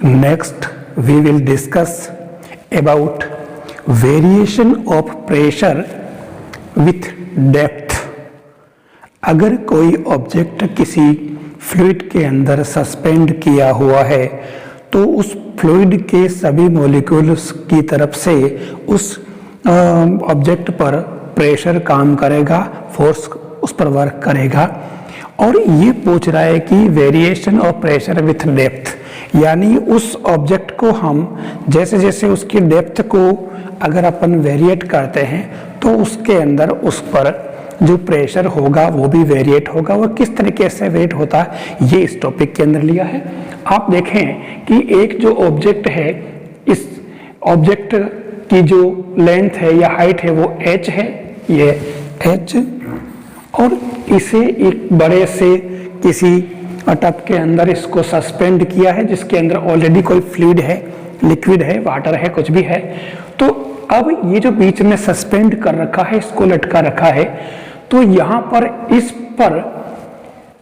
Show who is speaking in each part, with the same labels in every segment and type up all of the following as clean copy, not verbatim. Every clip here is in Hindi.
Speaker 1: Next, we will discuss about variation of pressure with depth. अगर कोई ऑब्जेक्ट किसी फ्लूइड के अंदर सस्पेंड किया हुआ है तो उस फ्लूइड के सभी मॉलिक्यूल्स की तरफ से उस ऑब्जेक्ट पर प्रेशर काम करेगा, फोर्स उस पर वर्क करेगा। और ये पूछ रहा है कि variation of pressure with depth, यानी उस ऑब्जेक्ट को हम जैसे जैसे उसकी डेप्थ को अगर अपन वेरिएट करते हैं तो उसके अंदर उस पर जो प्रेशर होगा वो भी वेरिएट होगा। और किस तरीके से वेरिएट होता है ये इस टॉपिक के अंदर लिया है। आप देखें कि एक जो ऑब्जेक्ट है, इस ऑब्जेक्ट की जो लेंथ है या हाइट है वो h है, ये h, और इसे एक बड़े से किसी टब के अंदर इसको सस्पेंड किया है जिसके अंदर ऑलरेडी कोई फ्लूइड है, लिक्विड है, वाटर है, कुछ भी है। तो अब ये जो बीच में सस्पेंड कर रखा है, इसको लटका रखा है, तो यहाँ पर इस पर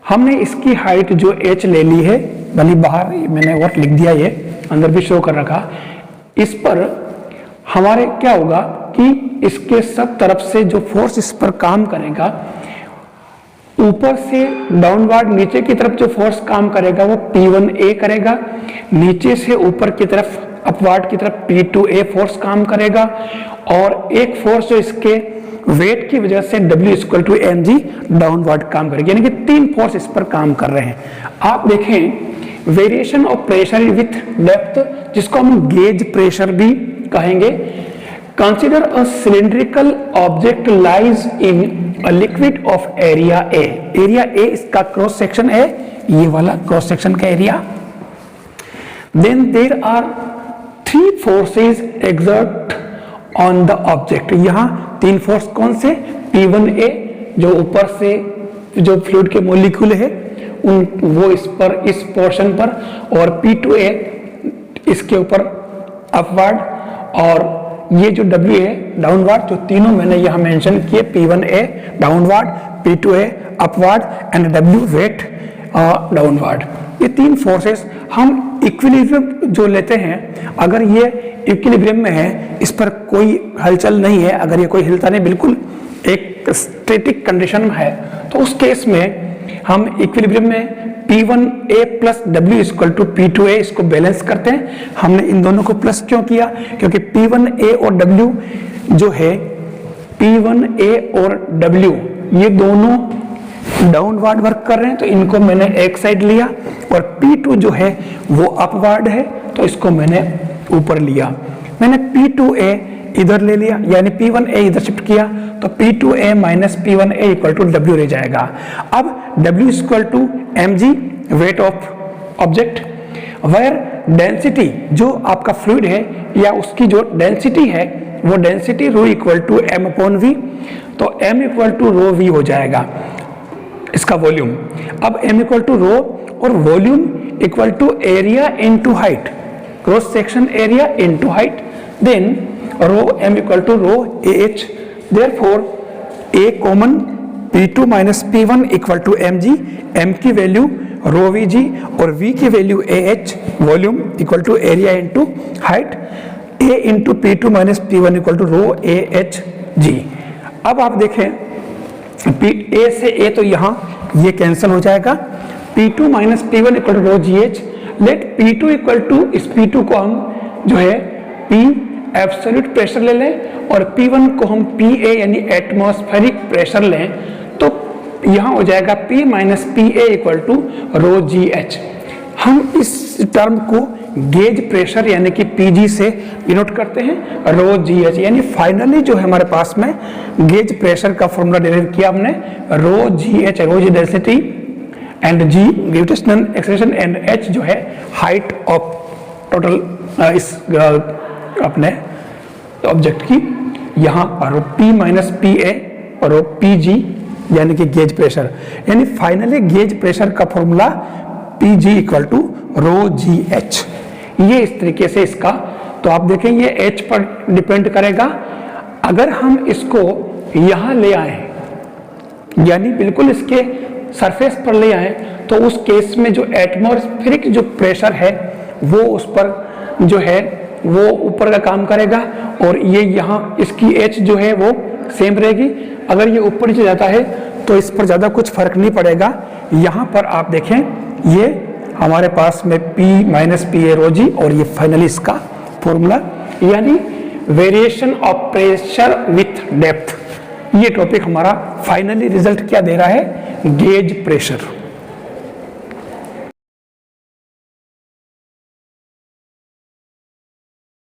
Speaker 1: हमने इसकी हाइट जो h ले ली है, भली बाहर मैंने और लिख दिया, ये अंदर भी शो कर रखा। इस पर हमारे क्या होगा कि इसके सब तरफ से जो फोर्स इस पर काम करेगा, ऊपर से डाउनवर्ड नीचे की तरफ जो फोर्स काम करेगा वो P1A करेगा, नीचे से ऊपर की तरफ अपवर्ड की तरफ P2A फोर्स काम करेगा, और एक फोर्स जो इसके वेट की वजह से W = mg डाउनवर्ड काम करेगी, यानी कि तीन फोर्स इस पर काम कर रहे हैं। आप देखें variation of pressure with depth, जिसको हम गेज प्रेशर भी कहेंगे। Consider a cylindrical object lies in a liquid of area A। Area A इसका क्रॉस सेक्शन है, ये वाला क्रॉस सेक्शन का area. Then there are 3 forces exert on the object. यहाँ 3 फोर्स कौन से? P1A जो ऊपर से जो फ्लूइड के मॉलिक्यूल है उन वो इस पर, इस पोर्शन पर, और P2A इसके ऊपर अपवर्ड, और ये जो W है डाउनवर्ड। जो तीनों मैंने यहाँ मेंशन किए, P1A downward, P2A upward and W weight downward. ये 3 फोर्सेस हम इक्विलिब्रियम जो लेते हैं, अगर ये इक्विलिब्रियम में है, इस पर कोई हलचल नहीं है, अगर ये कोई हिलता नहीं, बिल्कुल एक स्टैटिक कंडीशन में है, तो उस केस में हम इक्विलिब्रियम में P1A प्लस W = P2A इसको बैलेंस करते हैं। हमने इन दोनों को प्लस क्यों किया? क्योंकि P1A और W जो है, P1A और W ये दोनों डाउनवर्ड वर्क कर रहे हैं, तो इनको मैंने एक साइड लिया, और P2 जो है वो अपवर्ड है, तो इसको मैंने ऊपर लिया। मैंने P2A इधर ले लिया, यानी P1A इधर शिफ्ट किया, तो P2A माइनस P1A = W रह जाएगा। अब W = mg weight of object, where density जो आपका फ्लूइड है या उसकी जो डेंसिटी है वो डेंसिटी ρ = m/v, तो m = ρv हो जाएगा इसका वॉल्यूम। अब m = ρ और volume = area into height, cross section area into height, then ρ m = ρAh। Therefore A common, P2 minus P1 = mg, m की वैल्यू ρvg और v की value ah, volume = area into height, A into P2 minus P1 = ρAhg। अब आप देखें A से A तो यहाँ ये कैंसिल हो जाएगा, P2 minus P1 = ρgh। Late P2 = इस P2 को हम जो है P एब्सोल्यूट प्रेशर ले लें, और P1 को हम PA यानी एटमॉस्फेरिक प्रेशर लें, तो यहाँ हो जाएगा P माइनस PA = ρgh। हम इस टर्म को गेज प्रेशर यानी कि PG से डिनोट करते हैं, ρgh, यानी फाइनली जो है हमारे पास में गेज प्रेशर का फॉर्मूला डेराइव किया हमने, ρgh ρg density and G gravitational acceleration and H जो है हाइट ऑफ टोटल इस अपने ऑब्जेक्ट की। यहाँ पर P माइनस PA और PG यानी कि गेज प्रेशर, यानी फाइनली गेज प्रेशर का फॉर्मूला PG = ρgh। ये इस तरीके से इसका, तो आप देखें ये H पर डिपेंड करेगा। अगर हम इसको यहाँ ले आए, यानी बिल्कुल इसके सरफेस पर ले आए, तो उस केस में जो एटमॉस्फेरिक जो प्रेशर है वो उस पर जो है वो ऊपर का काम करेगा, और ये यहाँ इसकी एच जो है वो सेम रहेगी। अगर ये ऊपर नीचे जाता है तो इस पर ज़्यादा कुछ फर्क नहीं पड़ेगा। यहाँ पर आप देखें ये हमारे पास में P माइनस पी ए रो जी, और ये फाइनली इसका फॉर्मूला, यानी variation of pressure with depth. ये टॉपिक हमारा फाइनली रिजल्ट क्या दे रहा है, गेज प्रेशर।